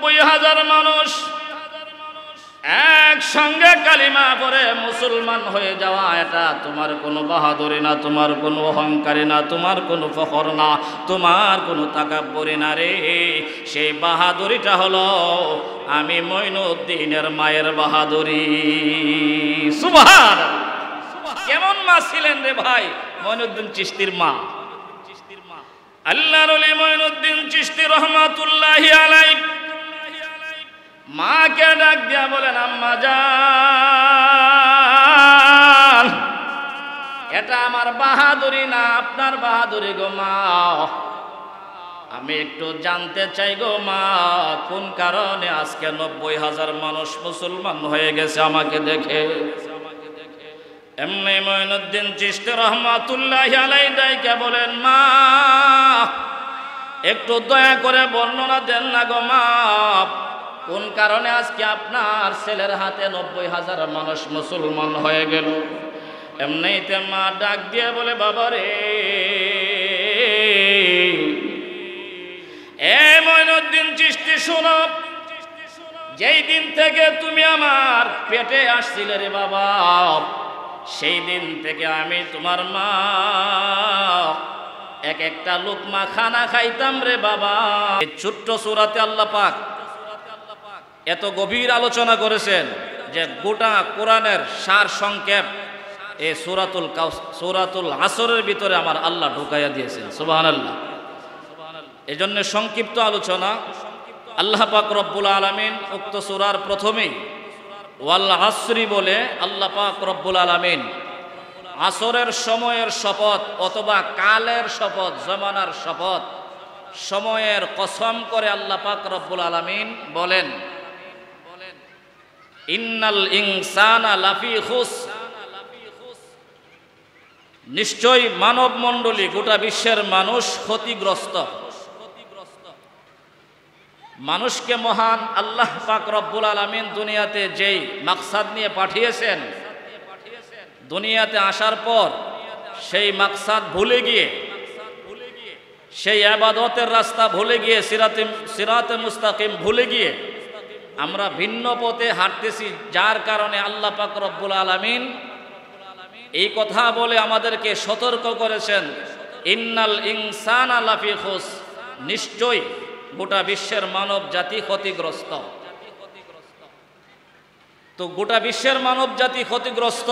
90,000 মানুষ একসঙ্গে কালিমা পড়ে মুসলমান হয়ে যাওয়া, এটা তোমার কোনো বাহাদুরি না, তোমার কোনো অহংকারী না, তোমার কোনো ফখর না, তোমার কোনো তাকাব্বুরি না রে। সেই বাহাদুরিটা হলো আমি মঈনুদ্দিনের মায়ের বাহাদুরি। সুবহানাল্লাহ। কেমন মা ছিলেন রে ভাই মঈনুদ্দিন চিশতির মা? আল্লাহর ওলি মঈনুদ্দিন চিশতি রহমাতুল্লাহি আলাইহি মাকে ডাক দিয়া বলেন, আম্মা জান, এটা আমার বাহাদুরি না, আপনার বাহাদুরি গো মা। আমি একটু জানতে চাই গো মা, কোন কারণে আজকে 90,000 মানুষ মুসলমান হয়ে গেছে আমাকে দেখে? এমনি মঈনুদ্দিন চিশতি রহমাতুল্লাহি আলাইহি ডাইকা বলেন, মা একটু দয়া করে বর্ণনা দেন না গো মা, কোন কারণে আজকে আপনার ছেলের হাতে 90,000 মানুষ মুসলমান হয়ে গেল? এমনিতে মা ডাক দিয়ে বলে, বাবা রে, এ মঈনুদ্দিন চিশতি শোনো, যেই দিন থেকে তুমি আমার পেটে আসছিলে রে বাবা, সেই দিন থেকে আমি তোমার মা এক একটা লুকমা খানা খাইতাম রে বাবা। এই ছোট্ট সূরাতে আল্লাহ পাক এত গভীর আলোচনা করেছেন যে গোটা কোরআনের সার সংক্ষেপ এই সূরাতুল আসরের ভিতরে আমার আল্লাহ ঢুকাইয়া দিয়েছেন। সুবহানাল্লাহ। এজন্য সংক্ষিপ্ত আলোচনা। আল্লাহ পাক রব্বুল আলামিন উক্ত সূরার প্রথমেই ওয়াল আসরি বলে আল্লাহ পাক রব্বুল আলামিন আসরের সময়ের শপথ অথবা কালের শপথ, জমানার শপথ, সময়ের কসম করে আল্লাহ পাক রব্বুল আলামিন বলেন, ইন্নাল ইনসানা লাফি খুস, নিশ্চয়ই মানব মণ্ডলী গোটা বিশ্বের মানুষ ক্ষতিগ্রস্ত। মানুষকে মহান আল্লাহ পাক রব্বুল আলামিন দুনিয়াতে যেই মাকসাদ নিয়ে পাঠিয়েছেন, দুনিয়াতে আসার পর সেই মাকসাদ ভুলে গিয়ে, সেই ইবাদতের রাস্তা ভুলে গিয়ে, সিরাতে মুস্তাকিম ভুলে গিয়ে আমরা ভিন্ন পথে হাঁটতেছি, যার কারণে আল্লাহ পাক রব্বুল আলামিন এই কথা বলে আমাদেরকে সতর্ক করেছেন, ইন্নাল ইনসানা লাফি খুস, নিশ্চয়ই গোটা বিশ্বের মানব জাতি ক্ষতিগ্রস্ত। তো গোটা বিশ্বের মানব জাতি ক্ষতিগ্রস্ত,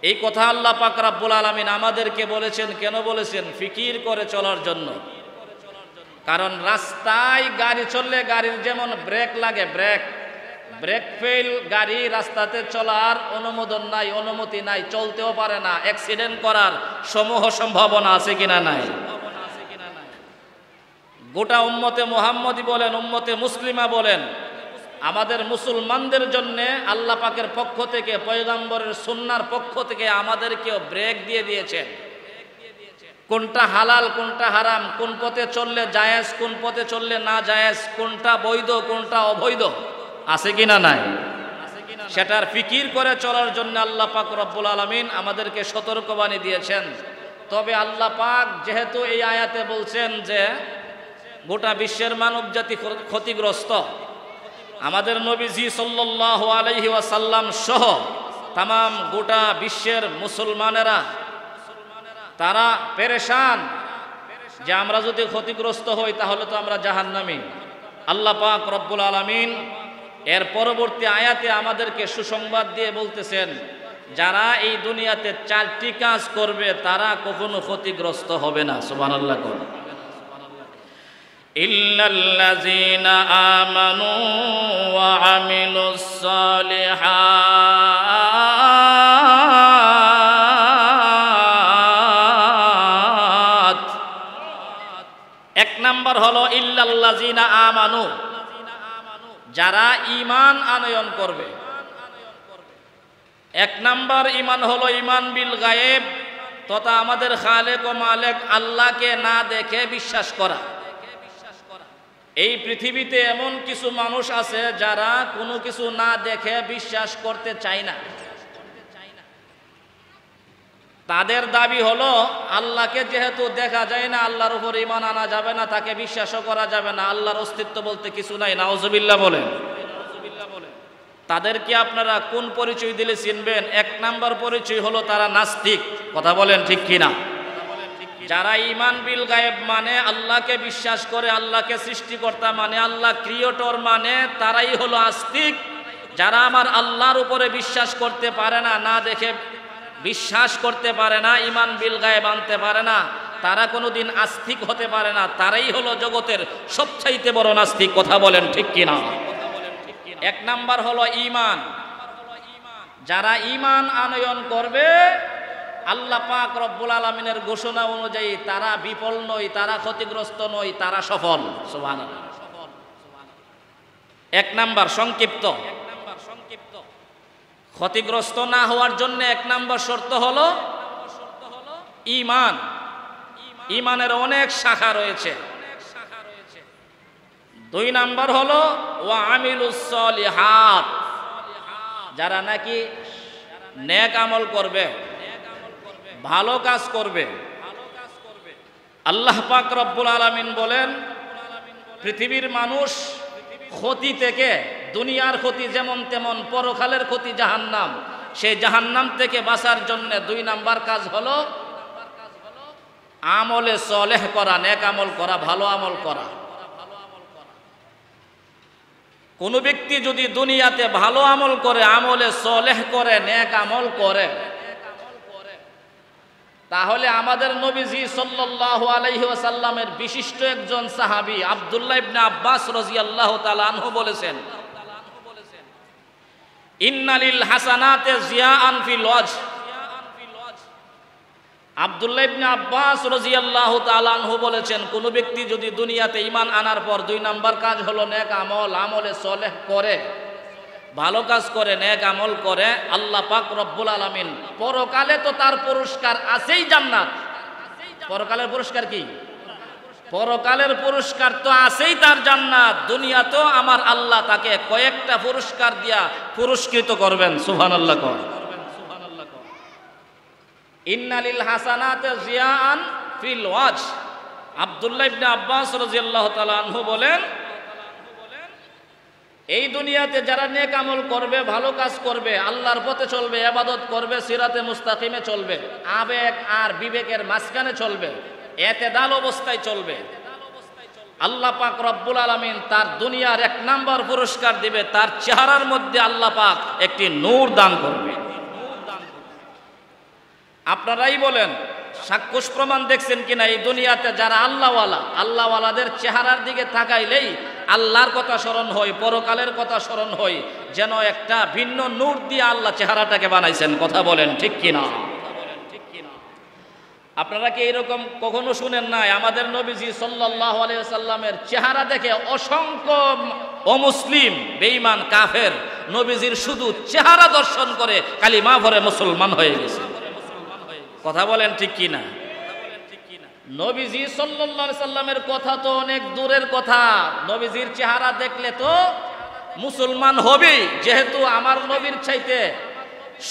এই কথা আল্লাহ পাক রব্বুল আলামিন আমাদেরকে বলেছেন। কেন বলেছেন? ফিকির করে চলার জন্য। কারণ রাস্তায় গাড়ি চললে গাড়ির যেমন ব্রেক লাগে, ব্রেক ফেল গাড়ি রাস্তাতে চলার অনুমোদন নাই, অনুমতি নাই, চলতেও পারে না, অ্যাক্সিডেন্ট করার সমূহ সম্ভাবনা আছে কিনা নাই? গোটা উম্মতে মুহাম্মদী বলেন, উম্মতে মুসলিমা বলেন, আমাদের মুসলমানদের জন্য আল্লাহ পাকের পক্ষ থেকে, পয়গম্বরের সুন্নাহর পক্ষ থেকে আমাদেরকেও ব্রেক দিয়ে দিয়েছেন। কোনটা হালাল, কোনটা হারাম, কোন পথে চললে জায়েজ, কোন পথে চললে না জায়েজ, কোনটা বৈধ, কোনটা অবৈধ আছে কিনা নাই, সেটার ফিকির করে চলার জন্য আল্লাহ পাক রব্বুল আলামিন আমাদেরকে সতর্কবাণী দিয়েছেন। তবে আল্লাহ পাক যেহেতু এই আয়াতে বলছেন যে গোটা বিশ্বের মানব জাতি ক্ষতিগ্রস্ত, আমাদের নবীজি সাল্লাল্লাহু আলাইহি ওয়াসাল্লাম সহ তামাম গোটা বিশ্বের মুসলমানেরা তারা পেরেশান যে আমরা যদি ক্ষতিগ্রস্ত হই তাহলে তো আমরা জাহান্নামী। আল্লাহ পাক রব্বুল আলামিন এর পরবর্তী আয়াতে আমাদেরকে সুসংবাদ দিয়ে বলতেছেন, যারা এই দুনিয়াতে 4টি কাজ করবে তারা কখনো ক্ষতিগ্রস্ত হবে না। সুবহানাল্লাহ। ইল্লাল্লাযীনা আমানু ওয়া আমিলুস সালিহাত। এক নাম্বার হলো ইল্লাল্লাযীনা আমানু, যারা ঈমান আনয়ন করবে। এক নাম্বার ঈমান হলো ঈমান বিল গায়েব, তথা আমাদের খালেক ও মালিক আল্লাহকে না দেখে বিশ্বাস করা। এই পৃথিবীতে এমন কিছু মানুষ আছে যারা কোনো কিছু না দেখে বিশ্বাস করতে চায় না। তাদের দাবি হলো আল্লাহকে যেহেতু দেখা যায় না, আল্লাহর উপর ঈমান আনা যাবে না, তাকে বিশ্বাসও করা যাবে না, আল্লাহর অস্তিত্ব বলতে কিছু নাই। নাউজুবিল্লাহ বলেন। তাদেরকে আপনারা কোন পরিচয় দিলে চিনবেন? এক নাম্বার পরিচয় হলো তারা নাস্তিক। কথা বলেন ঠিক কিনা? যারা ঈমান বিল গায়েব মানে, আল্লাহকে বিশ্বাস করে, আল্লাহকে সৃষ্টিকর্তা মানে, আল্লাহ ক্রিয়েটর মানে, তারাই হলো আস্তিক। যারা আমার আল্লাহর উপরে বিশ্বাস করতে পারে না, না দেখে বিশ্বাস করতে পারে না, ঈমান বিল গায়েব আনতে পারে না, তারা কোনোদিন আস্তিক হতে পারে না, তারাই হলো জগতের সবচাইতে বড় নাস্তিক। কথা বলেন ঠিক কিনা? এক নাম্বার হলো ঈমান। যারা ঈমান আনয়ন করবে, আল্লাহ পাক রব্বুল আলামিনের ঘোষণা অনুযায়ী তারা বিফল নয়, তারা ক্ষতিগ্রস্ত নয়, তারা সফল। সুবহানাল্লাহ। এক নাম্বার সংক্ষিপ্ত। ক্ষতিগ্রস্ত না হওয়ার জন্য এক নাম্বার শর্ত হলো ঈমান। ঈমানের অনেক শাখা রয়েছে। দুই নাম্বার হলো ওয়া আমিলুস সলিহাত। যারা নাকি নেক আমল করবে, ভালো কাজ করবে। আল্লাহ পাক রব্বুল আলামিন বলেন, পৃথিবীর মানুষ ক্ষতি থেকে, দুনিয়ার ক্ষতি যেমন তেমন, পরকালের ক্ষতি জাহান্নাম, সেই জাহান্নাম থেকে বাঁচার জন্য দুই নাম্বার কাজ হলো আমলে সলেহ করা, নেক আমল করা, ভালো আমল করা। কোন ব্যক্তি যদি দুনিয়াতে ভালো আমল করে, আমলে সলেহ করে, নেক আমল করে, তাহলে আমাদের নবীজি সাল্লাল্লাহু আলাইহি ওয়াসাল্লামের বিশিষ্ট একজন সাহাবী আব্দুল্লাহ ইবনে আব্বাস রাদিয়াল্লাহু তাআলা আনহু বলেছেন, ইন্নালিল হাসানাতে জিয়াআন ফিল ওয়াজ। আব্দুল্লাহ ইবনে আব্বাস রাদিয়াল্লাহু তাআলা আনহু বলেছেন, কোন ব্যক্তি যদি দুনিয়াতে ঈমান আনার পর দুই নাম্বার কাজ হলো নেক আমল, আমলে সলেহ করে, ভালো কাজ করে, নেক আমল করে, আল্লাহ পাক রব্বুল আলামিন পরকালে তো তার পুরস্কার আছেই জান্নাত। পরকালের পুরস্কার কি? পরকালের পুরস্কার তো আছেই তার জান্নাত। দুনিয়াতেও আমার আল্লাহ তাকে কয়েকটা পুরস্কার দিয়া পুরস্কৃত করবেন। সুবহানাল্লাহ। ইন্নালিল হাসানাতে জিয়াআন ফিল ওয়াজ। আব্দুল্লাহ ইবনে আব্বাস রাদিয়াল্লাহু তাআলা আনহু বলেন, এই দুনিয়াতে যারা নেক আমল করবে, ভালো কাজ করবে, আল্লাহর পথে চলবে, ইবাদত করবে, সিরাতে মুস্তাকিমে চলবে, আবেগ আর বিবেকের মাঝখানে চলবে, এতেদাল অবস্থায় চলবে, আল্লাহ পাক রব্বুল আলামিন তার দুনিয়ার এক নাম্বার পুরস্কার দিবে, তার চেহারার মধ্যে আল্লাহ পাক একটি নূর দান করবে। আপনারাই বলেন, সাক্ষ্য প্রমাণ দেখছেন কিনা এই দুনিয়াতে যারা আল্লাহওয়ালা, আল্লাহওয়ালাদের চেহারার দিকে তাকাইলেই আল্লাহর কথা স্মরণ হয়, পরকালের কথা স্মরণ হয়, যেন একটা ভিন্ন নূর দিয়ে আল্লাহ চেহারাটাকে বানাইছেন। কথা বলেন ঠিক কিনা? আপনারা কি এরকম কখনো শুনেন নাই? আমাদের নবীজি সাল্লাল্লাহু আলাইহি ওয়াসাল্লামের চেহারা দেখে অসংখ্য অমুসলিম, বেঈমান, কাফের নবীজির শুধু চেহারা দর্শন করে কালিমা পড়ে মুসলমান হয়ে গেছে। কথা বলেন ঠিক কিনা? নবীজি সাল্লাল্লাহু আলাইহি সাল্লামের কথা তো অনেক দূরের কথা, নবীজির চেহারা দেখলে তো মুসলমান হবেই, যেহেতু আমার নবীর চাইতে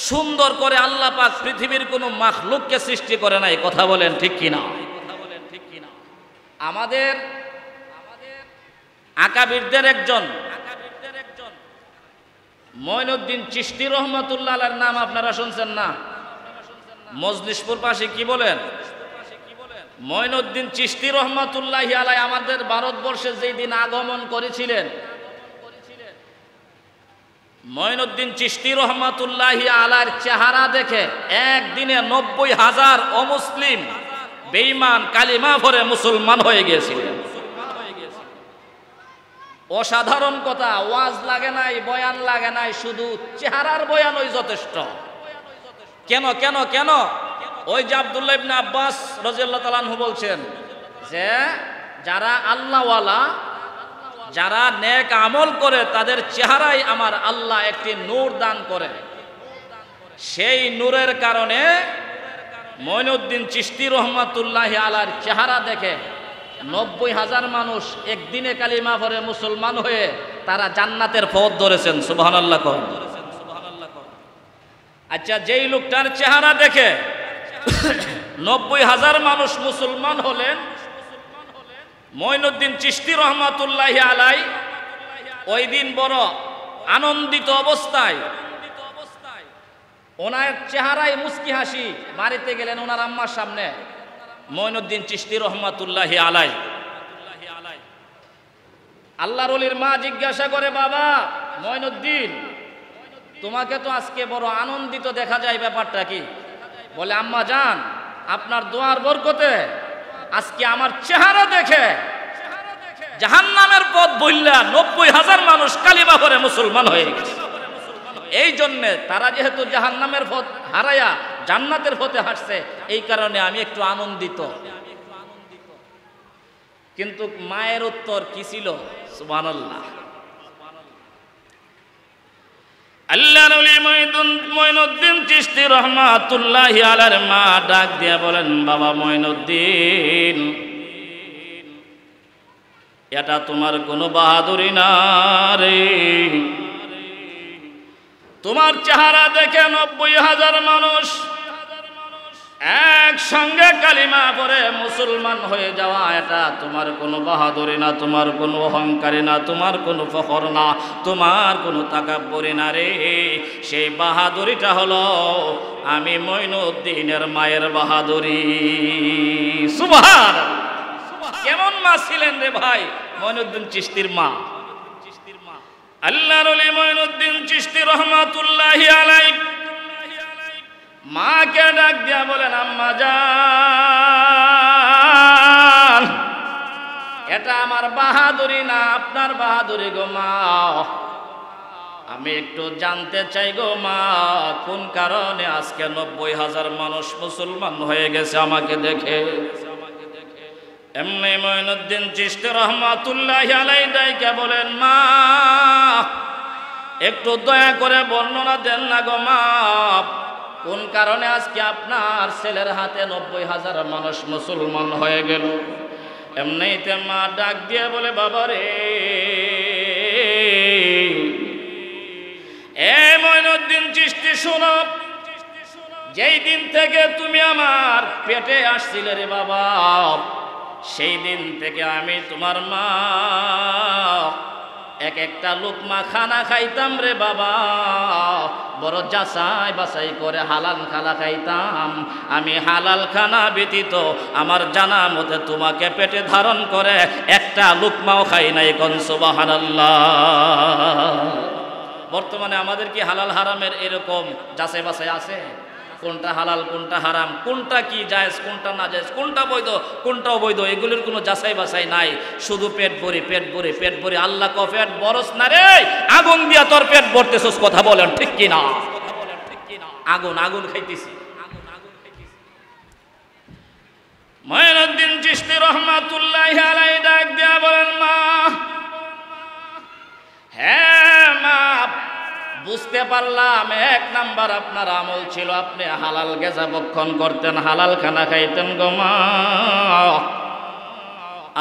সুন্দর করে আল্লাহ পাক পৃথিবীর কোনো মাখলুককে সৃষ্টি করে নাই। কথা বলেন ঠিক কিনা? আমাদের আকাবিরদের একজন মঈনুদ্দিন চিশতি রহমাতুল্লাহ আলাইহির নাম আপনারা শুনছেন না? মজলিশপুর পাশে কি বলেন, মঈনুদ্দিন চিশতি রহমাতুল্লাহি আলাইহি আমাদের ভারতবর্ষে যেই দিন আগমন করেছিলেন, মঈনুদ্দিন চিশতি রহমাতুল্লাহি আলাইহির চেহারা দেখে একদিনে 90,000 অমুসলিম বেঈমান কালিমা পড়ে মুসলমান হয়ে গিয়েছিলেন। অসাধারণ কথা, ওয়াজ লাগে নাই, বয়ান লাগে নাই, শুধু চেহারার বয়ানই যথেষ্ট। কেন কেন কেন? ওই যে আব্দুল্লাহ ইবনে আব্বাস রাদিয়াল্লাহু তাআলা আনহু বলছেন যে যারা আল্লাহওয়ালা, যারা নেক আমল করে, তাদের চেহারায় আমার আল্লাহ একটি নূর দান করে। সেই নূরের কারণে মঈনুদ্দিন চিশতি রহমাতুল্লাহি আলাইহির চেহারা দেখে 90,000 মানুষ একদিনে কালিমা পড়ে মুসলমান হয়ে তারা জান্নাতের পথ ধরেছেন। সুবহানাল্লাহ। আচ্ছা, যেই লোকটার চেহারা দেখে 90,000 মানুষ মুসলমান হলেন। মঈনুদ্দিন চিশতি রহমাতুল্লাহি আলাই ওই দিন বড় আনন্দিত অবস্থায়, ওনার চেহারায় মুস্কি হাসি, বাড়িতে গেলেন ওনার আম্মার সামনে। মঈনুদ্দিন চিশতি রহমাতুল্লাহি আলাই, আল্লাহর ওলির মা জিজ্ঞাসা করে, বাবা মঈনুদ্দিন, তোমাকে তো আজকে বড় আনন্দিত দেখা যায়, ব্যাপারটা কি? বলে, আম্মা জান, আপনার দোয়ার বরকতে আজকে আমার চেহারা দেখে জাহান্নামের পথ বললা 90,000 মানুষ কালিমা পড়ে মুসলমান হয়ে গেছে। এই জন্যে তারা যেহেতু জাহান্নামের পথ হারায়া জান্নাতের পথে হাঁটছে, এই কারণে আমি একটু আনন্দিত। কিন্তু মায়ের উত্তর কি ছিল? সুবহানাল্লাহ। আল্লাহর ওলি মঈনুদ্দিন চিশতি রহমাতুল্লাহি আলাইহির মা ডাক দিয়ে বলেন, বাবা মঈনুদ্দিন, এটা তোমার কোনো বাহাদুরি না রে। তোমার চেহারা দেখে 90,000 মানুষ একসঙ্গে কালিমা পড়ে মুসলমান হয়ে যাওয়া, এটা তোমার কোনো বাহাদুরি না, তোমার কোনো অহংকারী না, তোমার কোনো ফখর না, তোমার কোনো তাকাব্বুরি না রে। সেই বাহাদুরিটা হলো আমি মঈনুদ্দিনের মায়ের বাহাদুরি। সুবহানাল্লাহ। কেমন মা ছিলেন রে ভাই মঈনুদ্দিন চিশতির মা? আল্লাহর ওলি মঈনুদ্দিন চিশতি রহমাতুল্লাহি আলাইহি মাকে ডাক দিয়া বলেন, আম্মা জান, এটা আমার বাহাদুরি না, আপনার বাহাদুরি গো মা। আমি একটু জানতে চাই গো মা, কোন কারণে আজকে 90,000 মানুষ মুসলমান হয়ে গেছে আমাকে দেখে? এমনি মঈনুদ্দিন চিশতি রহমাতুল্লাহি আলাইহি ডাইকা বলেন, মা একটু দয়া করে বর্ণনা দেন না গো মা, কোন কারণে আজকে আপনার ছেলের হাতে 90,000 মানুষ মুসলমান হয়ে গেল? এমনিতে মা ডাক দিয়ে বলে, বাবা রে, এ মঈনুদ্দিন চিশতি শোনো, যেই দিন থেকে তুমি আমার পেটে আসছিলে রে বাবা, সেই দিন থেকে আমি তোমার মা এক একটা লুকমা খানা খাইতাম রে বাবা, বড় যাচাই বাছাই করে হালাল খানা খাইতাম। আমি হালাল খানা ব্যতীত আমার জানা মতে তোমাকে পেটে ধারণ করে একটা লুকমাও খাই নাই। কোন সুবহানাল্লাহ। বর্তমানে আমাদের কি হালাল হারামের এরকম যাচাই বাছাই আছে? কোনটা হালাল, কোনটা হারাম, কোনটা কি জায়েজ, কোনটা না জায়েজ, কোনটা বৈধ, কোনটা অবৈধ, এগুলোর কোনো যাচাই বাছাই নাই। শুধু পেট ভরে পেট ভরে পেট ভরে। আল্লাহ কো পেট বরস না রে, আগুন দিয়া তোর পেট ভরতেছস। কথা বলেন ঠিক কি না? আগুন আগুন খাইতেছি। মঈনুদ্দিন চিশতি রহমাতুল্লাহি আলাইহি ডাক দিয়া বলেন, মা, হ্যাঁ মা, বুঝতে পারলাম এক নাম্বার আপনার আমল ছিল আপনি হালাল গেজা ভক্ষণ করতেন, হালাল খানা খাইতেন গো মা।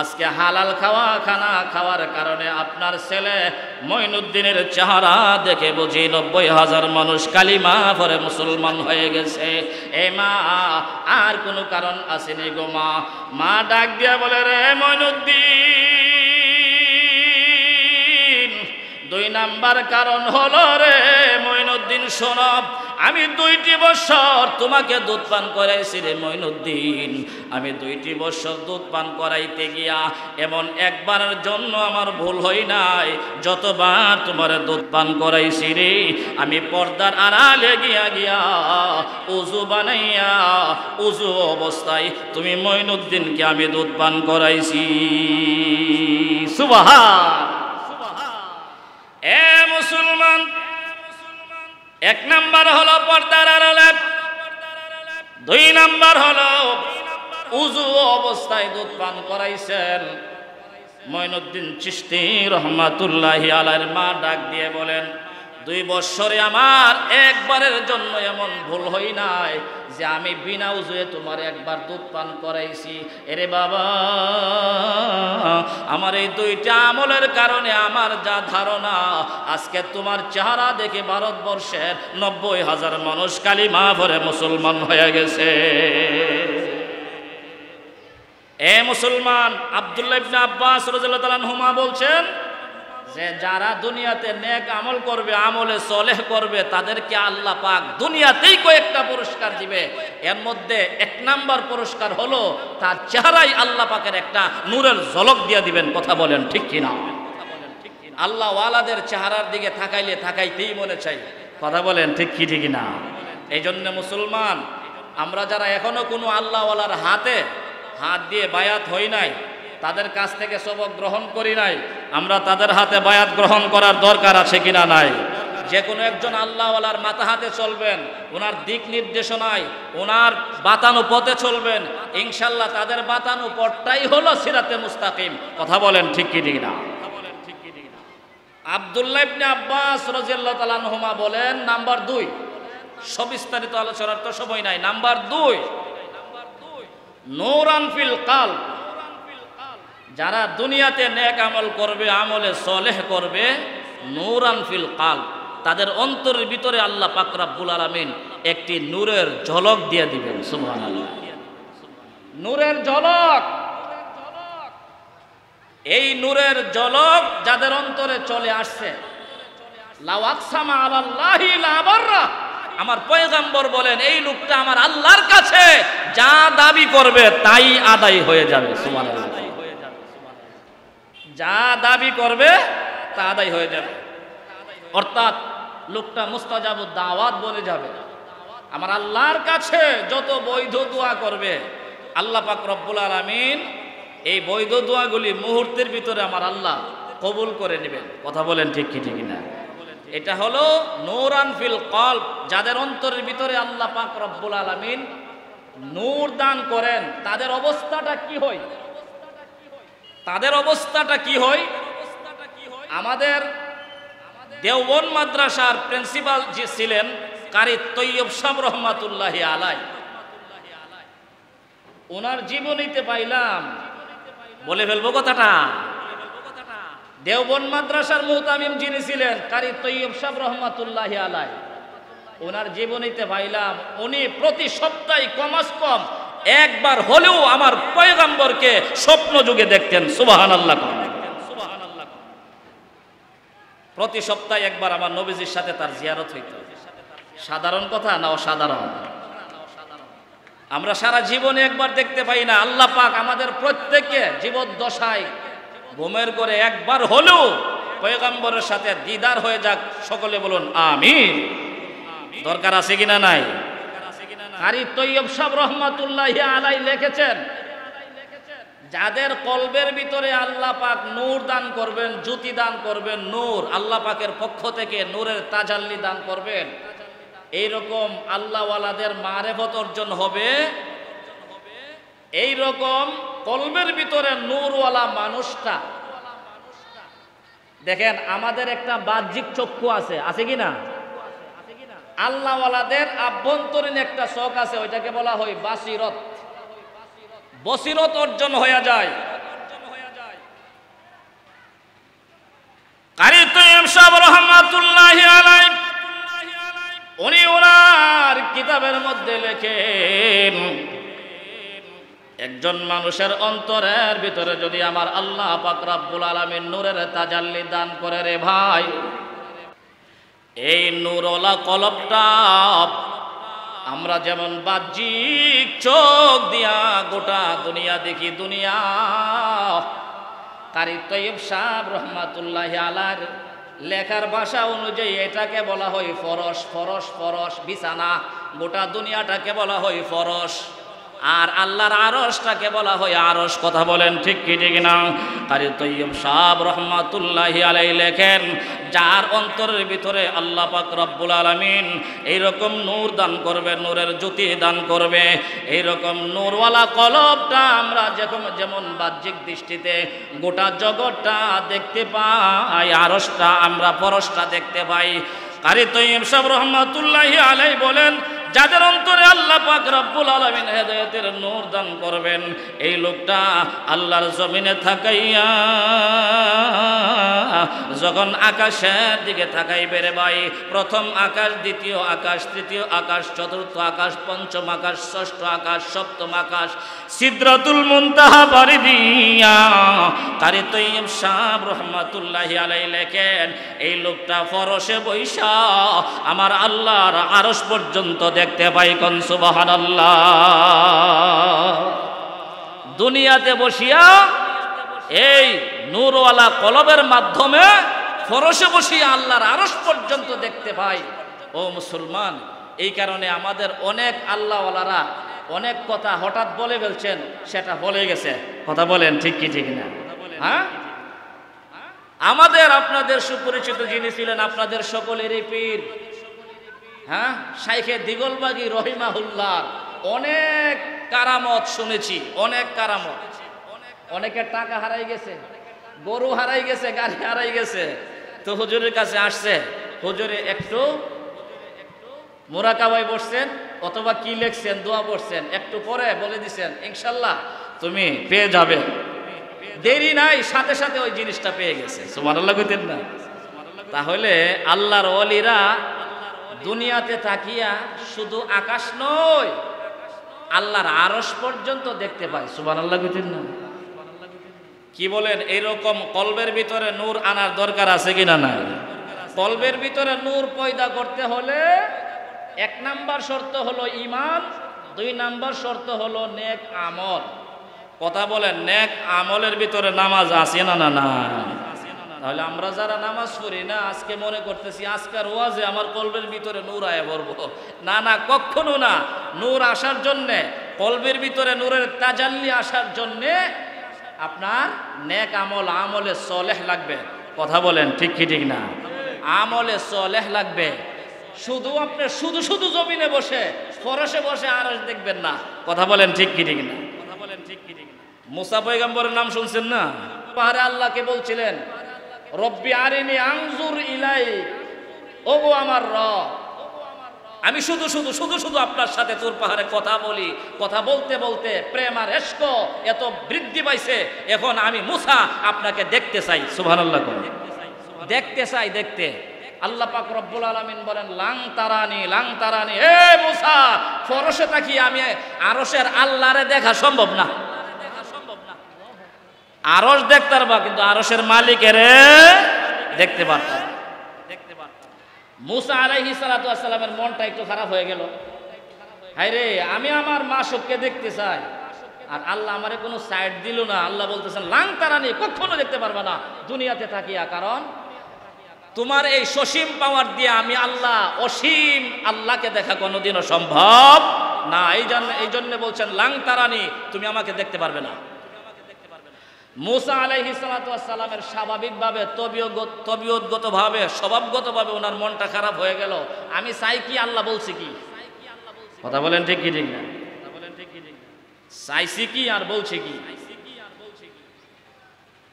আজকে হালাল খানা খাওয়ার কারণে আপনার ছেলে মঈনুদ্দিনের চেহারা দেখে বুঝি 90,000 মানুষ কালিমা পড়ে মুসলমান হয়ে গেছে। এ মা, আর কোনো কারণ আসেনি গো মা। মা ডাক দিয়া বলে, রে মঈনুদ্দিন, 2 নাম্বার কারণ হলো রে মঈনুদ্দিন শোনো, আমি 2টি বছর তোমাকে দুধ পান করাইছি রে মঈনুদ্দিন। আমি 2টি বছর দুধ পান করাইতে গিয়া এমন একবারের জন্য আমার ভুল হই নাই। যতবার তোমার দুধ পান করাইছি রে, আমি পর্দার আড়ালে গিয়া উজু বানাইয়া উজু অবস্থায় তুমি মঈনুদ্দিনকে আমি দুধ পান করাইছি। সুবহান। এ মুসলমান, 1 নাম্বার হলো পর্দার আড়ালে, 2 নাম্বার হলো উজু অবস্থায় দুধ পান করাইছেন। মঈনুদ্দিন চিশতি রহমাতুল্লাহি আলাইহির মা ডাক দিয়ে বলেন, 2 বৎসরে আমার একবারের জন্য এমন ভুল হই নাই যে আমি বিনা উজুয়ে তোমার একবার দুধ পান করাইছি। এরে বাবা, আমার এই 2টা আমলের কারণে আমার যা ধারণা, আজকে তোমার চেহারা দেখে ভারতবর্ষের 90,000 মানুষ কালিমা পড়ে মুসলমান হয়ে গেছে। এ মুসলমান, আব্দুল্লাহ ইবনে আব্বাস রাদিয়াল্লাহু তাআলা আনহুমা বলছেন যে যারা দুনিয়াতে নেক আমল করবে, আমলে সলেহ করবে, তাদেরকে আল্লাহ পাক দুনিয়াতেই কয়েকটা পুরস্কার দিবে। এর মধ্যে 1 নাম্বার পুরস্কার হলো তার চেহারায় আল্লাহ পাকের একটা নূরের ঝলক দিয়ে দিবেন। কথা বলেন ঠিক কিনা? আল্লাহ ওয়ালাদের চেহারার দিকে তাকাইতেই মনে চাই। কথা বলেন ঠিক কি ঠিক না? এই জন্য মুসলমান, আমরা যারা এখনো কোনো আল্লাহ ওয়ালার হাত দিয়ে বায়াত হই নাই, তাদের কাছ থেকে সবক গ্রহণ করি নাই, আমরা তাদের হাতে বায়াত গ্রহণ করার দরকার আছে কিনা নাই? যে কোনো একজন আল্লাহওয়ালার মাথা হাতে চলবেন, ওনার দিক নির্দেশনায়, ওনার বাতানো পথে চলবেন, ইনশাল্লাহ তাদের বাতানো পথটাই হলো সিরাতে মুস্তাকিম। কথা বলেন ঠিক কি ঠিক না? আব্দুল্লাহ ইবনে আব্বাস রাদিয়াল্লাহু তাআলা আনহুমা বলেন, নাম্বার 2, সবিস্তারিত আলোচনার তো সময় নাই। নাম্বার 2, নূরান ফিল কলব। যারা দুনিয়াতে নেক আমল করবে, আমলে সলেহ করবে, নূরান ফিল কলব, তাদের অন্তরের ভিতরে আল্লাহ পাক রব্বুল আলামিন একটি নূরের ঝলক দিয়ে দিবেন। সুবহানাল্লাহ, নূরের ঝলক। এই নূরের ঝলক যাদের অন্তরে চলে আসছে, লাউ আকসামা আলাল্লাহি লা বাররা, আমার পয়গম্বর বলেন এই লোকটা আমার আল্লাহর কাছে যা দাবি করবে তাই আদায় হয়ে যাবে। সুবহানাল্লাহ, যা দাবি করবে তা আদায় হয়ে যাবে। অর্থাৎ লোকটা মুস্তাজাবুদ দাওয়াত বলে যাবে। আমার আল্লাহর কাছে যত বৈধ দোয়া করবে, আল্লাহ পাক রব্বুল আলামিন এই বৈধ দোয়াগুলি মুহূর্তের ভিতরে আমার আল্লাহ কবুল করে নেবেন। কথা বলেন ঠিক কি ঠিক না? এটা হলো নূরান ফিল কলব। যাদের অন্তরের ভিতরে আল্লাহ পাক রব্বুল আলামিন নূর দান করেন, তাদের অবস্থাটা কি হয়? তাদের অবস্থাটা কি হয়? আমাদের দেওবন্দ মাদ্রাসার প্রিন্সিপাল যে ছিলেন কারি তৈয়ব সাহেব রহমাতুল্লাহি আলাই, ওনার জীবনীতে পাইলাম, বলে ফেলবো কথাটা, দেওবন্দ মাদ্রাসার মুহতামিম যিনি ছিলেন কারি তৈয়ব সাহেব রহমাতুল্লাহি আলাই, ওনার জীবনীতে পাইলাম উনি প্রতি সপ্তাহে কমাস কম একবার হলেও আমার পয়গম্বরকে স্বপ্ন যুগে দেখতেন। সুবহানাল্লাহ, প্রতি সপ্তাহে একবার আমার নবীজির সাথে তার জিয়ারত হইত। সাধারণ কথা না অসাধারণ? আমরা সারা জীবনে একবার দেখতে পাই না। আল্লাহ পাক আমাদের প্রত্যেককে জীবদ্দশায় ঘুমের করে একবার হলেও পয়গম্বরের সাথে দিদার হয়ে যাক। সকলে বলুন আমিন। দরকার আছে কিনা নাই? কারি তৈয়ব সাহেব রহমাতুল্লাহি আলাই লিখেছেন, যাদের কলবের ভিতরে আল্লাহ পাক নূর দান করবেন, জ্যোতি দান করবেন, নূর আল্লাহ পাকের পক্ষ থেকে নূরের তাজাল্লি দান করবেন, এইরকম আল্লাহওয়ালাদের মারেফত অর্জন হবে। এইরকম কলবের ভিতরে নূরওয়ালা মানুষটা, দেখেন আমাদের একটা বাহ্যিক চক্ষু আছে কি না? আল্লাহওয়ালাদের আভ্যন্তরীণ একটা চোখ আছে, ওইটাকে বলা হয় বাসিরত। বসিরত অর্জন হয়ে যায়। কারি তৈয়ব সাহেব রহমাতুল্লাহি আলাইহি উনি ওনার কিতাবের মধ্যে লেখেন, একজন মানুষের অন্তরের ভিতরে যদি আমার আল্লাহ পাক রব্বুল আলামিন নূরের তাজাল্লি দান করে রে ভাই, এই নূরওয়ালা কলবটা আমরা যেমন বাহ্যিক চোখ দিয়া গোটা দুনিয়া দেখি, দুনিয়া কারি তৈয়ব সাহেব রহমাতুল্লাহি আলাইহির লেখার ভাষা অনুযায়ী এটাকে বলা হয় ফরশ। ফরশ ফরশ বিছানা, গোটা দুনিয়াটাকে বলা হয় ফরশ, আর আল্লাহর আরশটাকে বলা হয় আরশ। কথা বলেন ঠিক কি ঠিক না? কারি তৈয়ব সাহেব রহমাতুল্লাহি আলাইহি লেখেন, যার অন্তরের ভিতরে আল্লাহ পাক রব্বুল আলামিন এইরকম নূর দান করবে, নূরের জ্যোতি দান করবে, এইরকম নূরওয়ালা কলবটা আমরা যেমন বাহ্যিক দৃষ্টিতে গোটা জগৎটা দেখতে পাই, আরশটা আমরা ফরশটা দেখতে পাই, কারি তৈয়ব সাহেব রহমাতুল্লাহি আলাইহি বলেন, যাদের অন্তরে আল্লাহ পাক রব্বুল আলামিন হেদায়েতের নূর দান করবেন, এই লোকটা আল্লাহর জমিনে থাকাইয়া যখন আকাশের দিকে তাকাইবে রে ভাই, প্রথম আকাশ, দ্বিতীয় আকাশ, তৃতীয় আকাশ, চতুর্থ আকাশ, পঞ্চম আকাশ, ষষ্ঠ আকাশ, সপ্তম আকাশ, সিদরাতুল মুনতাহা পাড়ি দিয়া কারি তৈয়ব সাহেব রহমাতুল্লাহি আলাইহি লেখেন, এই লোকটা ফরশে বৈশা আমার আল্লাহর আরশ পর্যন্ত দেখতে পাই। কোন সুবহানাল্লাহ। দুনিয়াতে বসিয়া এই নূরওয়ালা কলবের মাধ্যমে ফরশে বসিয়া আল্লাহর আরশ পর্যন্ত দেখতে পাই। ও মুসলমান, এই কারণে আমাদের অনেক আল্লাহওয়ালারা অনেক কথা হঠাৎ বলে ফেলছেন, সেটা বলে গেছে। কথা বলেন ঠিক কি ঠিক না? হ্যাঁ, আমাদের আপনাদের সুপরিচিত যিনি ছিলেন আপনাদের সকলেরই পীর, হ্যাঁ, শাইখে দিগলবাগী রহিমাহুল্লাহ, অনেক কারামত শুনেছি, অনেক কারামত। অনেকের টাকা হারাই গেছে, গরু হারাই গেছে, গাড়ি হারাই গেছে, তো হুজুরের কাছে আসছে। হুজুরে একটু মুরাকাবায় বসছেন অথবা কি লিখছেন, দোয়া পড়ছেন, একটু পরে বলে দিছেন ইনশাল্লাহ তুমি পেয়ে যাবে। দেরি নাই, সাথে সাথে ওই জিনিসটা পেয়ে গেছে। সুবহানাল্লাহ কইতেন না? তাহলে আল্লাহর ওলিরা দুনিয়াতে তাকিয়া শুধু আকাশ নয়, আল্লাহর আরশ পর্যন্ত দেখতে পায়। সুবহানাল্লাহ কইতেন না? কি বলেন? এইরকম কলবের ভিতরে নূর আনার দরকার আছে কিনা? না। কলবের ভিতরে নূর পয়দা করতে হলে এক নাম্বার শর্ত হলো ঈমান, দুই নাম্বার শর্ত হলো নেক আমল। কথা বলেন, নেক আমলের ভিতরে নামাজ আছে না? না না। তাহলে আমরা যারা নামাজ পড়ি না, আজকে মনে করতেছি আজকের ওয়াজে আমার কলবের ভিতরে নূর আয়া পড়বো। না না, কখনো না। নূর আসার জন্যে, কলবের ভিতরে নূরের তাজাল্লি আসার জন্যে আপনার নেক আমল, আমলে সলেহ লাগবে। কথা বলেন ঠিক কি ঠিক না? আমলে সলেহ লাগবে। শুধু আপনি শুধু শুধু জমিনে বসে ফরশে বসে আরশ দেখবেন না। কথা বলেন ঠিক কি ঠিক না? কথা বলেন ঠিক কি ঠিক না? মুসা পয়গম্বরের নাম শুনছেন না? পাহাড়ে আল্লাহকে বলছিলেন, রব্বি আরিনি আনজুর ইলাই, ওগো আমার রব, আমি শুধু শুধু শুধু শুধু আপনার সাথে তোর পাহাড়ে কথা বলি। কথা বলতে বলতে প্রেম আর ইশক এত বৃদ্ধি পাইছে, এখন আমি মুসা আপনাকে দেখতে চাই। সুবহানাল্লাহ। দেখতে চাই, দেখতে। আল্লাহ পাক রব্বুল আলামিন বলেন, লাং তারানি, লাং তারানি, এ মুসা, ফরশে তাকিয়ে আমি আরশের আল্লাহরে দেখা সম্ভব না। আরশ দেখতে পারবা, কিন্তু আরশের মালিকের দেখতে পারবা। মুসা আলাইহিস সালাতু ওয়াস সালামের মনটা একটু খারাপ হয়ে গেল। হায়রে, আমি আমার মাশূককে দেখতে চাই, আর আল্লাহ আমারে কোনো সাইড দিল না। আল্লাহ বলতেছেন, লাং তারানি, কখনো দেখতে পারবা না দুনিয়াতে থাকিয়া, কারণ তোমার এই সসীম পাওয়ার দিয়ে আমি আল্লাহ অসীম আল্লাহকে দেখা কোনোদিনও সম্ভব না। এই জন্য বলছেন লাং তারানি, তুমি আমাকে দেখতে পারবে না। মুসা আলাইহিস সালাতু ওয়াস সালামের স্বাভাবিকভাবে তবিয়তগতভাবে স্বভাবগতভাবে ওনার মনটা খারাপ হয়ে গেল। আমি চাই কি, আল্লাহ বলছি কি? কথা বলেন ঠিক কি ঠিক না? চাইছি কি আর বলছি কি?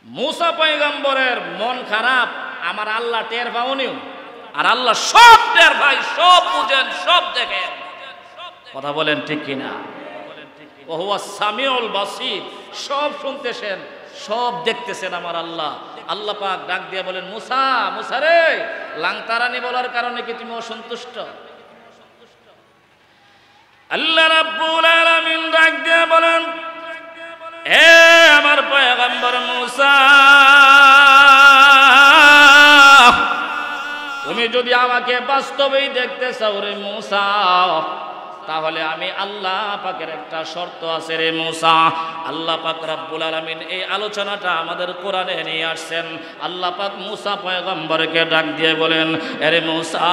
মুসা পয়গম্বরের মন খারাপ, আমার আল্লাহ টের পাওনিও, আর আল্লাহ সব টের পাই, সব বুঝেন, সব দেখেন। কথা বলেন ঠিক কিনা? ওয়া হুয়া সামিউল বাসীর, সব শুনতেছেন, সব দেখতেছেন আমার আল্লাহ। আল্লাহ পাক ডাক দিয়ে বলেন, মুসা, মুসা রে, লাংতারানি বলার কারণে কি তুমি অসন্তুষ্ট? আল্লাহ রাব্বুল আলামিন ডাক দিয়ে বলেন, হে আমার পয়গম্বর মুসা, তুমি যদি আমাকে বাস্তবেই দেখতে চাও রে মুসা, তাহলে আমি আল্লাহ পাকের একটা শর্ত আছে রে মুসা। আল্লাহ পাক রব্বুল আলামিন এই আলোচনাটা আমাদের কোরআনে নিয়ে আসছেন। আল্লাহ পাক মুসা পয়গম্বরকে ডাক দিয়ে বলেন, আরে মুসা,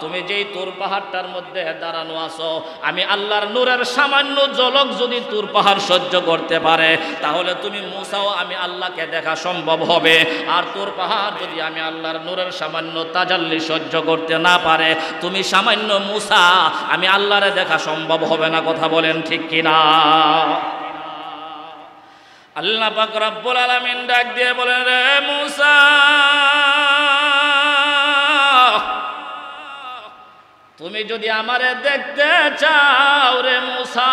তুমি যেই তুর পাহাড়টার মধ্যে দাঁড়ানো আছো, আমি আল্লাহর নূরের সামান্য ঝলক যদি তুর পাহাড় সহ্য করতে পারে, তাহলে তুমি মুসাও আমি আল্লাহকে দেখা সম্ভব হবে। আর তুর পাহাড় যদি আমি আল্লাহর নূরের সামান্য তাজাল্লি সহ্য করতে না পারে, তুমি সামান্য মুসা আমি আল্লাহরে দেখা সম্ভব হবে না। কথা বলেন ঠিক কিনা? আল্লাহ পাক রব্বুল আলামিন ডাক দিয়ে বলেন, রে মুসা, তুমি যদি আমারে দেখতে চাও রে মূসা,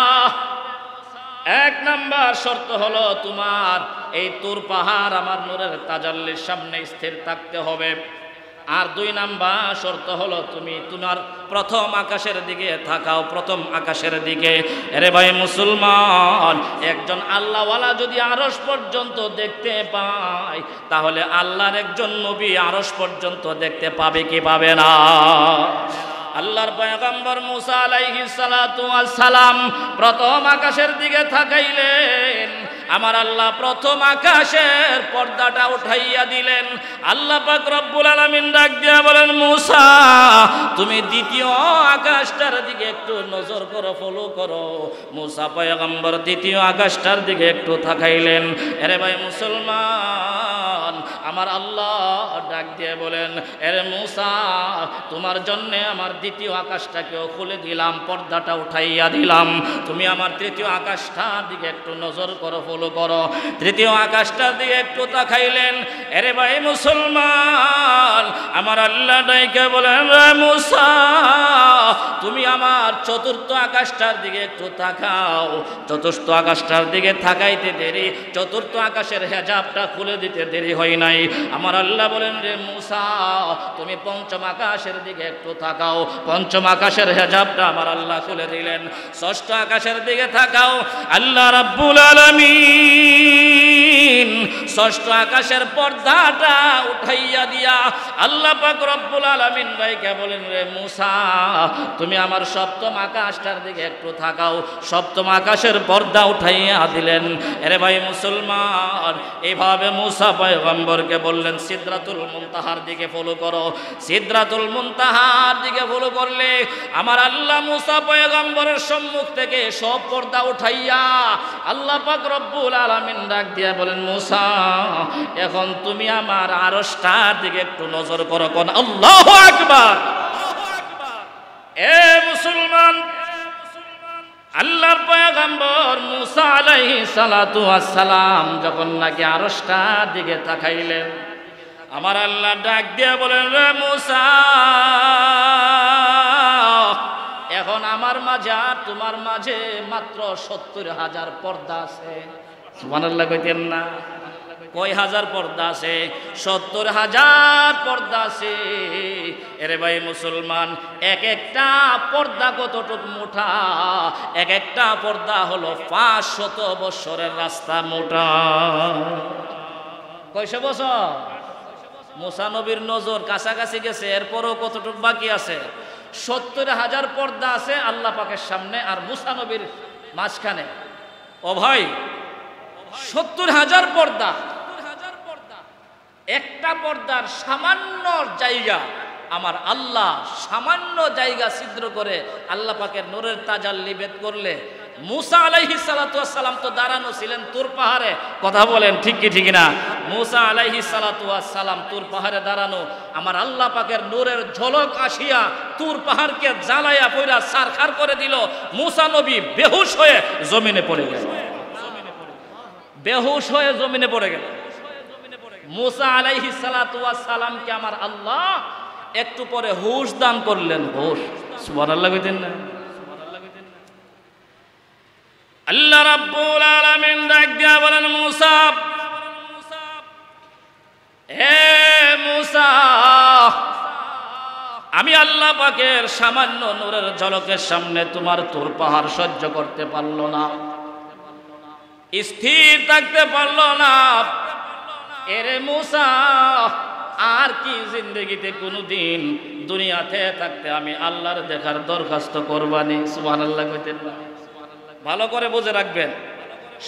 এক নাম্বার শর্ত হলো তোমার এই তুর পাহাড় আমার নূরের তাজাল্লির সামনে স্থির থাকতে হবে। আর 2 নাম্বার শর্ত হলো তুমি তোমার প্রথম আকাশের দিকে থাকাও, প্রথম আকাশের দিকে। আরে ভাই মুসলমান, একজন আল্লাহওয়ালা যদি আরশ পর্যন্ত দেখতে পায়, তাহলে আল্লাহর একজন নবী আরশ পর্যন্ত দেখতে পাবে কি পাবে না? আল্লাহর পয়গম্বর মূসা আলাইহিস সালাতু ওয়াস সালাম প্রথম আকাশের দিকে তাকাইলেন, আমার আল্লাহ প্রথম আকাশের পর্দাটা উঠাইয়া দিলেন। আল্লাহ পাক রব্বুল আলামিন ডাক দিয়া বলেন, মূসা তুমি দ্বিতীয় আকাশটার দিকে একটু নজর করো, ফলো করো। মূসা পয়গম্বর দ্বিতীয় আকাশটার দিকে একটু তাকাইলেন। আরে ভাই মুসলমান, আমার আল্লাহ ডাক দিয়ে বলেন, আরে মূসা তোমার জন্য আমার দ্বিতীয় আকাশটাকেও খুলে দিলাম, পর্দাটা উঠাইয়া দিলাম। তুমি আমার তৃতীয় আকাশটার দিকে একটু নজর করো, ফলো করো। তৃতীয় আকাশটার দিকে একটু তাকাইলেন। আরে ভাই মুসলমান, আমার আল্লাহ ডাইকে বলেন, রে মূসা তুমি আমার চতুর্থ আকাশটার দিকে একটু তাকাও। চতুর্থ আকাশটার দিকে তাকাইতে দেরি, চতুর্থ আকাশের হেজাবটা খুলে দিতে দেরি হয় নাই। আমার আল্লাহ বলেন, রে মূসা তুমি পঞ্চম আকাশের দিকে একটু তাকাও। পঞ্চম আকাশের হেজাবটা আমার আল্লাহ খুলে দিলেন। ষষ্ঠ আকাশের দিকে তাকাও। আল্লাহ রাব্বুল আলামিন ষষ্ঠ আকাশের পর্দাটা উঠাইয়া দিয়া আল্লাহ পাক রব্বুল আলামিন ভাইকে বলেন, রে মূসা তুমি আমার সপ্তম আকাশটার দিকে একটু তাকাও। সপ্তম আকাশের পর্দা উঠাইয়া দিলেন। আরে ভাই মুসলমান, এইভাবে মূসা পয়গম্বরকে বললেন, সিদরাতুল মুনতাহার দিকে ফলো করো। সিদরাতুল মুনতাহার দিকে ফলো করলে আমার আল্লাহ মূসা পয়গম্বরের সম্মুখ থেকে সব পর্দা উঠাইয়া আল্লাহ পাক রব্বুল আলামিন ডাক দিয়া বলেন, মূসা এখন তুমি আমার আরশটার দিকে একটু নজর করো। কোন আল্লাহু আকবার। এ মুসলমান, আল্লাহর পয়গম্বর মূসা আলাইহিস সালাতু ওয়াস সালাম যখন নাকি আরশটার দিকে তাকাইলেন, আমার আল্লাহ ডাক দিয়ে বলেন, রে মূসা এখন আমার মাঝে আর তোমার মাঝে মাত্র 70,000 পর্দা আছে। সুবহানাল্লাহ কইতেন না? কয় হাজার পর্দা আছে? 70,000 পর্দা আছে। এরে ভাই মুসলমান, এক একটা পর্দা কতটুক মোটা? এক একটা পর্দা হলো 500 বছরের রাস্তা মোটা। কয়শো বছর? মূসা নবীর নজর কাছাকাছি গেছে, এরপরও কতটুক বাকি আছে? 70,000 পর্দা আছে আল্লাহ পাকের সামনে আর মূসা নবীর মাঝখানে। ও ভাই, 70,000 পর্দা। একটা পর্দার সামান্য জায়গা আমার আল্লাহ সামান্য জায়গা ছিদ্র করে আল্লাহ পাকের নূরের তাজাল্লি বেদ করলে মূসা আলাইহিস সালাতু ওয়াস সালাম তো দাঁড়ানো ছিলেন তুর পাহাড়ে। কথা বলেন ঠিক কি ঠিক না? মূসা আলাইহিস সালাতু ওয়াস সালাম তুর পাহাড়ে দাঁড়ানো, আমার আল্লাহ পাকের নূরের ঝলক আসিয়া তুর পাহাড়কে জ্বালাইয়া পয়রা সারখার করে দিল। মূসা নবী বেহুশ হয়ে জমিনে পড়ে গেল। বেহুশ হয়ে জমিনে পড়ে গেল। মূসা আলাইহিস সালাতু ওয়াস সালামকে আমার আল্লাহ একটু পরে হুশ দান করলেন। হুশ, সুবহানাল্লাহ কইতেন না? আল্লাহ রাব্বুল আলামিন ডাক দিয়া বলেন, মূসা হে মূসা আমি আল্লাহ পাকের সামান্য নূরের ঝলকের সামনে তোমার তুর পাহাড় সহ্য করতে পারলো না, স্থির থাকতে পারলো না। এরে মূসা আর কি জিন্দগিতে কোনোদিন দুনিয়াতে থাকতে আমি আল্লাহর দেখার দরখাস্ত করবানি? সুবহানাল্লাহ কইতেন না? ভালো করে বুঝে রাখবেন,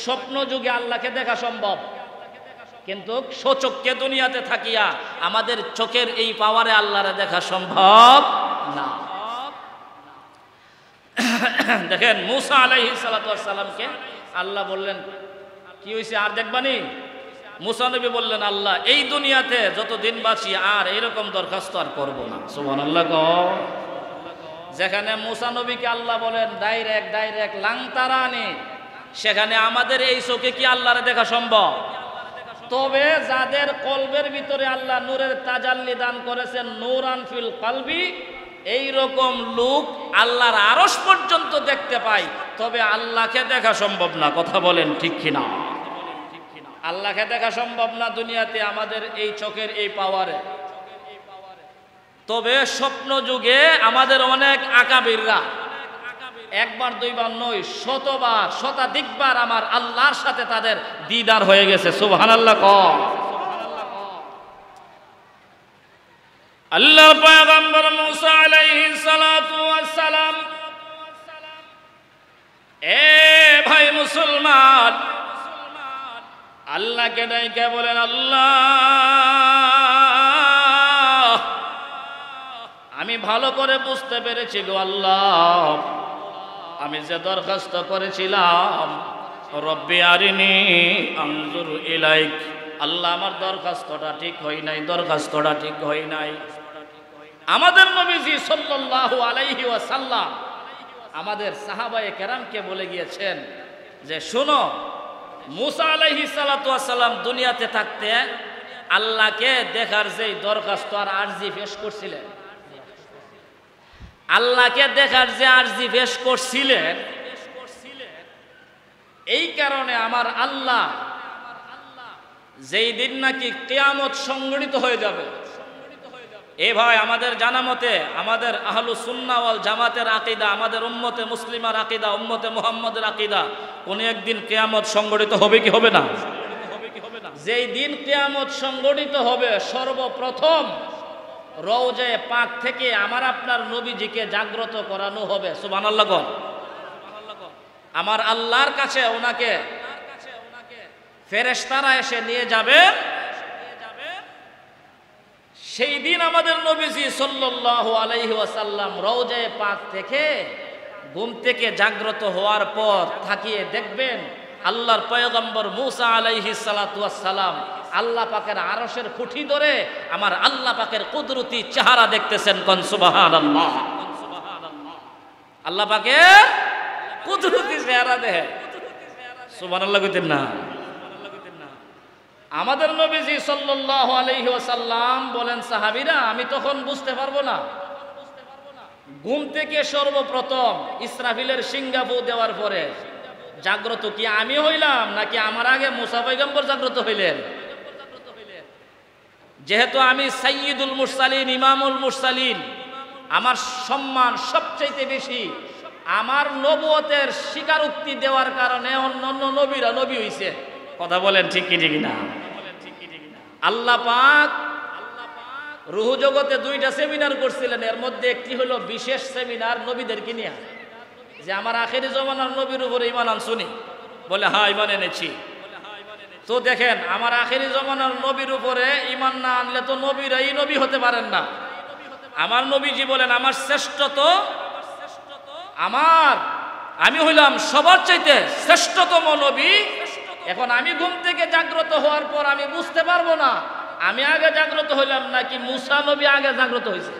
স্বপ্ন যুগে আল্লাহকে দেখা সম্ভব, কিন্তু সচক্ষে দুনিয়াতে থাকিয়া আমাদের চোখের এই পাওয়ারে আল্লাহরে দেখা সম্ভব না। দেখেন মূসা আলাইহিস সালাতু ওয়াস সালামকে আল্লাহ বললেন, কি হয়েছে আর দেখবানি? মূসা নবী বললেন, আল্লাহ এই দুনিয়াতে যতদিন বাঁচি আর এরকম দরখাস্ত আর করবো না। সুবহানাল্লাহ। যেখানে মূসা নবীকে আল্লাহ বলেন ডাইরেক্ট লাংতারানি, সেখানে আমাদের এই চোখে কি আল্লাহরে দেখা সম্ভব? তবে যাদের কলবের ভিতরে আল্লাহ নূরের তাজাল্লি দান করেছেন, নূরান ফিল কলবি, এই রকম লোক আল্লাহর আরশ পর্যন্ত দেখতে পায়, তবে আল্লাহকে দেখা সম্ভব না। কথা বলেন ঠিক কিনা? আল্লাহকে দেখা সম্ভব না দুনিয়াতে আমাদের এই চোখের এই পাওয়ারে। তবে স্বপ্ন যুগে আমাদের অনেক আকাবিররা একবার দুইবার নয়, শতবার শতাধিকবার আমার আল্লাহর সাথে তাদের দিদার হয়ে গেছে। সুবহানাল্লাহ কও। আল্লাহর পয়গম্বর মুসা আলাইহিস সালাতু ওয়াস সালাম, এ ভাই মুসলমান, আল্লাহকে ডাইকে বলেন, আল্লাহ আমি ভালো করে বুঝতে পেরেছি গো আল্লাহ, আমি যে দরখাস্ত করেছিলাম, রব্বি আরিনি আনজুর ইলাইক, আল্লাহ আমার দরখাস্তটা ঠিক হয় নাই, দরখাস্তটা ঠিক হয় নাই। আমাদের নবীজি সাল্লাল্লাহু আলাইহি ওয়াসাল্লাম আমাদের সাহাবায়ে কেরামকে বলে গিয়েছেন যে শোনো, মুসা আলাইহিস সালাতু ওয়াস সালাম দুনিয়াতে থাকতে আল্লাহকে দেখার যেই দরখাস্ত আর আরজি পেশ করছিলেন, আল্লাহকে দেখার যে আরজি পেশ করছিলেন, এই কারণে আমার আল্লাহ যেই দিন নাকি কিয়ামত সংঘটিত হয়ে যাবে, এ ভাই আমাদের জানা মতে আমাদের আহলুস সুন্নাহ ওয়াল জামাতের আকীদা, আমাদের উম্মতে মুসলিমার আকীদা, উম্মতে মুহাম্মদের আকীদা, কোন একদিন কিয়ামত সংঘটিত হবে কি হবে না? যেই দিন কিয়ামত সংঘটিত হবে, সর্বপ্রথম রওজায়ে পাক থেকে আমার আপনার নবীজিকে জাগ্রত করানো হবে। সুবহানাল্লাহ গো। আমার আল্লাহর কাছে ওনাকে ফেরেশতারা এসে নিয়ে যাবে। সেই দিন আমাদের নবীজি সাল্লাল্লাহু আলাইহি ওয়াসাল্লাম রওজায়ে পাক থেকে ঘুম থেকে জাগ্রত হওয়ার পর তাকিয়ে দেখবেন আল্লাহর পয়গম্বর মুসা আলাইহিস সালাতু ওয়াস সালাম আল্লাহ পাকের আরশের খুঁটি ধরে আমার আল্লাহ পাকের কুদরতি চেহারা দেখতেছেন। কোন সুবহানাল্লাহ। আল্লাহ পাকের কুদরতি চেহারা দেখে সুবহানাল্লাহ কইতেন না? আমাদের নবীজি সাল্লাল্লাহু আলাইহি ওয়াসাল্লাম বলেন, সাহাবীরা আমি তখন বুঝতে পারবো না। ঘুম থেকে সর্বপ্রথম ইসরাফিলের সিংগাফু দেওয়ার পরে জাগ্রত কি আমি হইলাম নাকি আমার আগে মুসা পয়গম্বর জাগ্রত হইলেন? যেহেতু আমি সাইয়্যিদুল মুরসালিন, ইমামুল মুরসালিন, আমার সম্মান সবচাইতে বেশি, আমার নবুয়তের স্বীকারোক্তি দেওয়ার কারণে অন্যান্য নবীরা নবী হইছে। কথা বলেন ঠিক কি ঠিক না? আল্লাহ পাক রূহ জগতে দুইটা সেমিনার করছিলেন, এর মধ্যে একটি হলো বিশেষ সেমিনার নবীদেরকে নিয়ে, যে আমার আখেরি জমানার নবীর উপরে ঈমান আনছুনি? বলে হ্যাঁ ঈমান এনেছি। তো দেখেন আমার আখেরি জমানার নবীর উপরে ঈমান না আনলে তো নবীরাই নবী হতে পারেন না। আমার নবীজি বলেন আমার শ্রেষ্ঠত আমি হইলাম সবার চাইতে শ্রেষ্ঠতম নবী। এখন আমি ঘুম থেকে জাগ্রত হওয়ার পর আমি বুঝতে পারবো না আমি আগে জাগ্রত হইলাম নাকি মুসা নবী আগে জাগ্রত হয়েছে।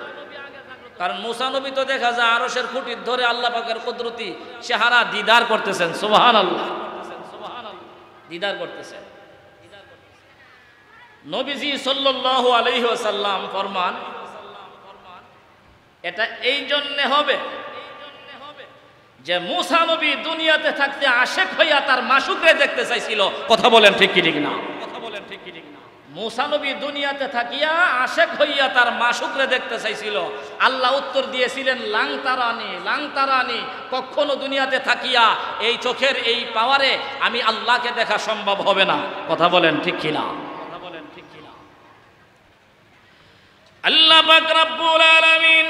কারণ মুসা নবী তো দেখা যায় আরশের খুঁটির ধরে আল্লাহ পাকের কুদরতি চেহারা দিদার করতেছেন। সুবহানাল্লাহ, দিদার করতেছেন। নবীজি সাল্লাল্লাহু আলাইহি ওয়াসাল্লাম ফরমান, এটা এই জন্য হবে যে মুসা নবী দুনিয়াতে থাকতে আশেক হইয়া তার মাসুকরে দেখতে চাইছিল। কথা বলেন ঠিক কি ঠিক না? মুসা নবী দুনিয়াতে থাকিয়া আশেক হইয়া তার মাসুকরে দেখতে চাইছিল। আল্লাহ উত্তর দিয়েছিলেন লাংতারানি, লাংতারানি, কখনো দুনিয়াতে থাকিয়া এই চোখের এই পাওয়ারে আমি আল্লাহকে দেখা সম্ভব হবে না। কথা বলেন ঠিক কি না? আল্লাহ পাক রব্বুল আলামিন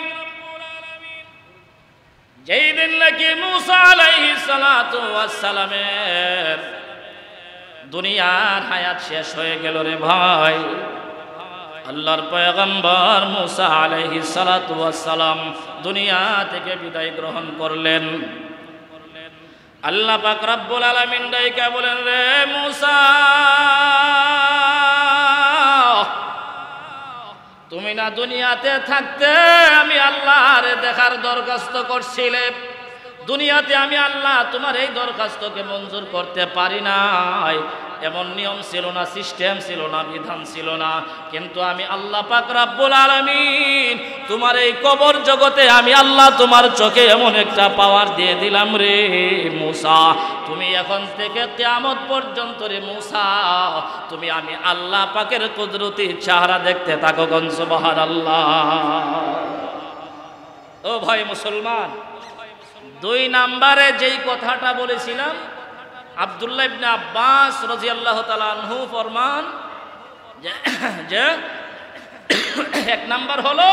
যেই দিন নাকি মুসা আলাইহিস সালাতু ওয়াস সালামের দুনিয়ার হায়াত শেষ হয়ে গেল রে ভাই, আল্লাহর পয়গম্বর মুসা আলাইহিস সালাতু ওয়াস সালাম দুনিয়া থেকে বিদায় গ্রহণ করলেন। আল্লাহ পাক রব্বুল আলামিন ডাইকা বলেন, রে মুসা তুমি না দুনিয়াতে থাকতে আমি আল্লাহর দেখার দরখাস্ত করছিলে, দুনিয়াতে আমি আল্লাহ তোমার এই দরখাস্তকে মঞ্জুর করতে পারি নাই, এমন নিয়ম ছিল না, সিস্টেম ছিল না, বিধান ছিল না। কিন্তু আমি আল্লাহ পাক রব্বুল আলামিন তোমার এই কবর জগতে আমি আল্লাহ তোমার চোখে এমন একটা পাওয়ার দিয়ে দিলাম রে মূসা, তুমি এখন থেকে কিয়ামত পর্যন্ত রে মূসা তুমি আমি আল্লাহ পাকের কুদরতি চেহারা দেখতে থাকো। গণ সুবহানাল্লাহ। ও ভাই মুসলমান, 2 নম্বরে যেই কথাটা বলেছিলাম, আব্দুল্লাহ ইবনে আব্বাস রাদিয়াল্লাহু তাআলা আনহু ফরমান যে 1 নাম্বার হলো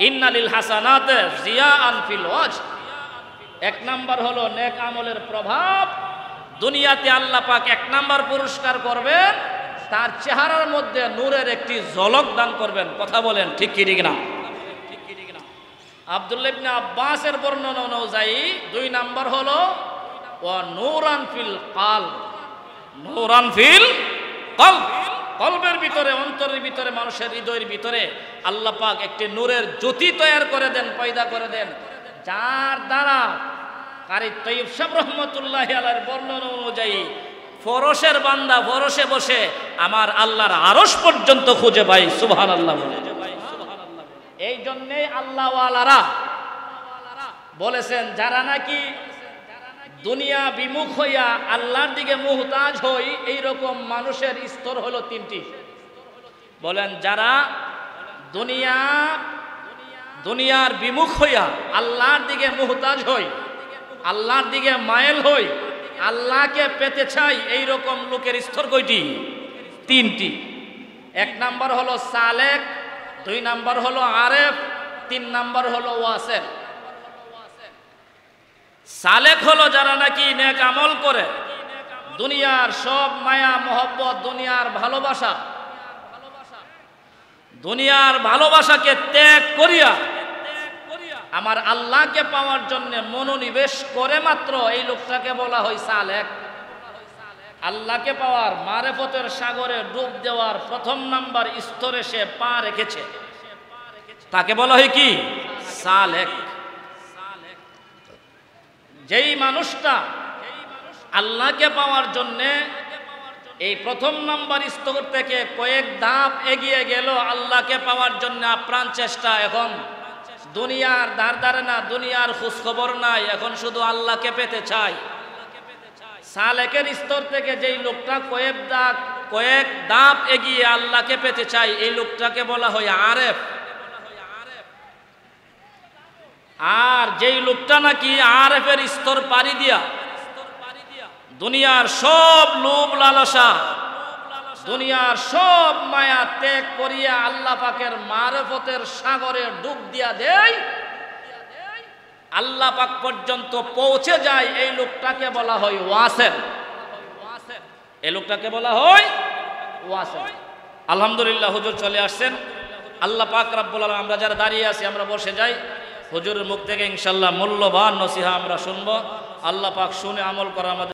ইন্নালিল হাসানাতে জিয়াআন ফিল ওয়াজ। 1 নাম্বার হলো নেক আমলের প্রভাব। দুনিয়াতে আল্লাহ পাক 1 নাম্বার পুরস্কার করবেন, তার চেহারার মধ্যে নূরের একটি ঝলক দান করবেন। কথা বলেন ঠিক কি ঠিক না? আব্দুল্লাহ ইবনে আব্বাসের বর্ণনা অনুযায়ী 2 নাম্বার হলো ওয়া নূরান ফিল কলব। নূরান ফিল কলব, কলবের ভিতরে, অন্তরের ভিতরে, মানুষের হৃদয়ের ভিতরে আল্লাহ পাক একটি নূরের জ্যোতি তৈরি করে দেন, পয়দা করে দেন, যার দ্বারা কারি তৈয়ব সাহেব রহমতুল্লাহি আলাইহির বর্ণনা অনুযায়ী ফরশের বান্দা ফরশে বসে আমার আল্লাহর আরশ পর্যন্ত খুঁজে পাই। সুবহানাল্লাহ বলে। এই জন্যেই আল্লাহওয়ালারা বলেছেন, যারা নাকি দুনিয়া বিমুখ হইয়া আল্লাহর দিকে মুহতাজ হই, এইরকম মানুষের স্তর হলো 3টি। বলেন, যারা দুনিয়ার বিমুখ হইয়া আল্লাহর দিকে মুহতাজ হই, আল্লাহর দিকে মায়েল হই, আল্লাহকে পেতে চাই, এইরকম লোকের স্তর কয়টি? 3টি। 1 নাম্বার হলো সালেক, 2 নাম্বার হলো আরেফ, 3 নাম্বার হলো ওয়াসিল। সালেক হলো যারা নাকি নেক আমল করে, দুনিয়ার সব মায়া মহব্বত, দুনিয়ার ভালোবাসাকে ত্যাগ করিয়া আমার আল্লাহকে পাওয়ার জন্য মনোনিবেশ করে মাত্র, এই লোকটাকে বলা হয় সালেক। আল্লাহকে পাওয়ার মারেফতের সাগরে ডুব দেওয়ার 1ম নাম্বার স্তরে সে পা রেখেছে, তাকে বলা হয় কি? সালেক। যেই মানুষটা আল্লাহকে পাওয়ার জন্য এই 1ম নাম্বার স্তর থেকে কয়েক ধাপ এগিয়ে গেল, আল্লাহকে পাওয়ার জন্য আপ্রাণ চেষ্টা, এখন দুনিয়ার ধারে না, দুনিয়ার খোঁজখবর নাই, এখন শুধু আল্লাহকে পেতে চাই। সালেকের স্তর থেকে যেই লোকটা কয়েক ধাপ এগিয়ে আল্লাহকে পেতে চাই, এই লোকটাকে বলা হয় আরেফ। আর যেই লোকটা নাকি আরেফের স্তর পাড়ি দিয়া দুনিয়ার সব লোভ লালসা, দুনিয়ার সব মায়া ত্যাগ করিয়া আল্লাহ পাকের মারেফতের সাগরে ডুব দিয়া দেয়, আল্লাহ পাক পর্যন্ত পৌঁছে যায়, এই লোকটাকে বলা হয় ওয়াসিল। এই লোকটাকে বলা হয় ওয়াসিল। আলহামদুলিল্লাহ, হুজুর চলে আসছেন। আল্লাহ পাক রব্বুল আলামিন, আমরা যারা দাঁড়িয়ে আছি আমরা বসে যাই, হুজুরের মুখ থেকে ইনশাআল্লাহ মূল্যবান নসিহা আমরা শুনবো। আল্লাহ পাক শুনে আমল করা আমাদের